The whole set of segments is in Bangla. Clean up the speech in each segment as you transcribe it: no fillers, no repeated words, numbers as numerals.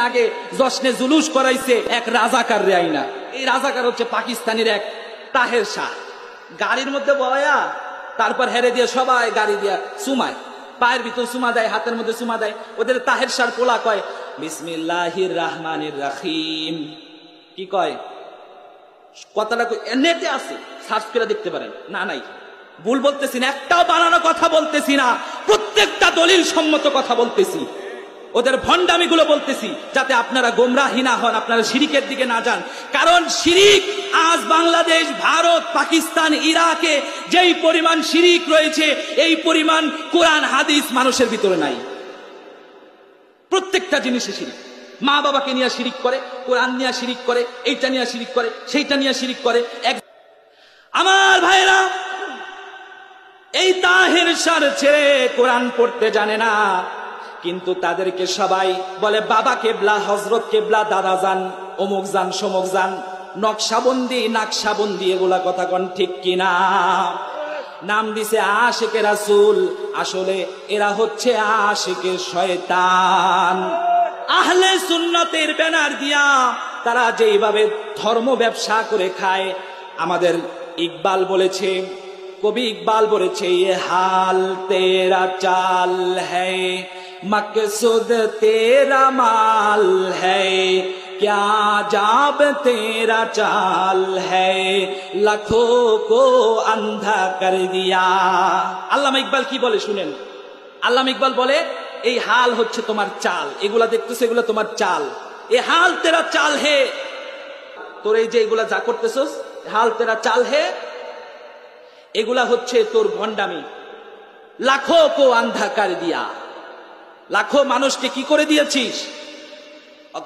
আগে জশ্নে জুলুস করাইছে এক রাজাকার রে আইনা। এই রাজাকার হচ্ছে পাকিস্তানের এক তাহের শাহ। গাড়ির মধ্যে বয়া তারপর হেরে দিয়ে সবাই গাড়ি দিয়া চুমায়, পায়ের ভিতর চুমা দেয়, হাতের মধ্যে চুমা দেয়। ওদের তাহের শাহ পোলা কয় বিসমিল্লাহির রহমানির রহিম। কি কয়? কথাটা নেটে আছে, সার্চ করে দেখতে পারেন। না নাই, ভুল বলতেছি না, একটাও বানানো কথা বলতেছি না, প্রত্যেকটা দলিল সম্মত কথা বলতেছি। ওদের ভণ্ডামি গুলো বলতেছি যাতে আপনারা গোমরাহি না হন, আপনারা শিরিকের দিকে না যান। কারণ শিরিক আজ বাংলাদেশ, ভারত, পাকিস্তান, ইরাকে যেই পরিমাণ শিরিক রয়েছে, এই পরিমাণ কোরআন হাদিস মানুষের ভিতরে নাই। প্রত্যেকটা জিনিসে শিরিক। মা বাবাকে নিয়ে শিরিক করে, কোরআন নিয়ে শিরিক করে, এইটা নিয়ে শিরিক করে, সেইটা নিয়ে শিরিক করে। আমার ভাইরা, এই তাহের শাহ ছেড়ে কোরআন পড়তে জানে না, কিন্তু তাদেরকে সবাই বলে বাবা কেবলা, হযরত কেবলা, দাদা যান, অমুক যান, সমুক যান, নকশাবন্দি, নাকশাবন্দি, এগুলা কথা কোন ঠিক কিনা? নাম দিছে আশিকে রাসূল, আসলে এরা হচ্ছে আশিকে শয়তান। আহলে সুন্নতের ব্যানার দিয়া তারা যেইভাবে ধর্ম ব্যবসা করে খায়, আমাদের ইকবাল বলেছে, কবি ইকবাল বলেছে, ये हाल तेरा चाल है, मकसूद तेरा माल है, क्या जाब तेरा चाल है, लाखों को अंधा कर दिया। আল্লামা ইকবাল কি বলে শুনেন। আল্লামা ইকবাল বলে এই হাল হচ্ছে তোমার চাল, এগুলা দেখতেছো, এগুলা তোমার চাল। এ হাল তেরা চাল হে, তোর এই যে এগুলা যা করতেছস, হাল তেরা চাল হে, এগুলা হচ্ছে তোর ভণ্ডামি। লাখো কো আন্ধা কর দিয়া, লাখো মানুষকে কি করে দিয়েছিস?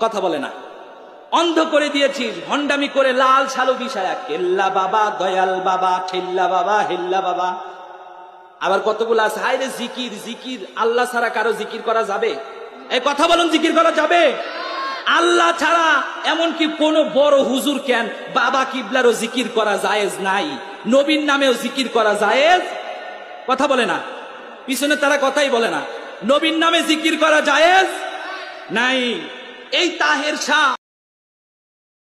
কথা বলে না, অন্ধ করে দিয়েছিস ভণ্ডামি করে, লাল সালু বিষয়া, কেল্লা বাবা, দয়াল বাবা, ঠেল্লা বাবা, হেল্লা বাবা। আবার কতগুলো আছে, হায় রে জিকির, জিকির আল্লাহ ছাড়া কারো জিকির করা যাবে? এই কথা বলুন, জিকির করা যাবে? আল্লাহ ছাড়া এমনকি কোন বড় হুজুর কেন, বাবা কিবলারও জিকির করা জায়েজ নাই, নবীর নামেও জিকির করা জায়েজ? কথা বলে না, পিছনে তারা কথাই বলে না। নবীর নামে জিকির করা জায়েজ নাই। এই তাহের শাহ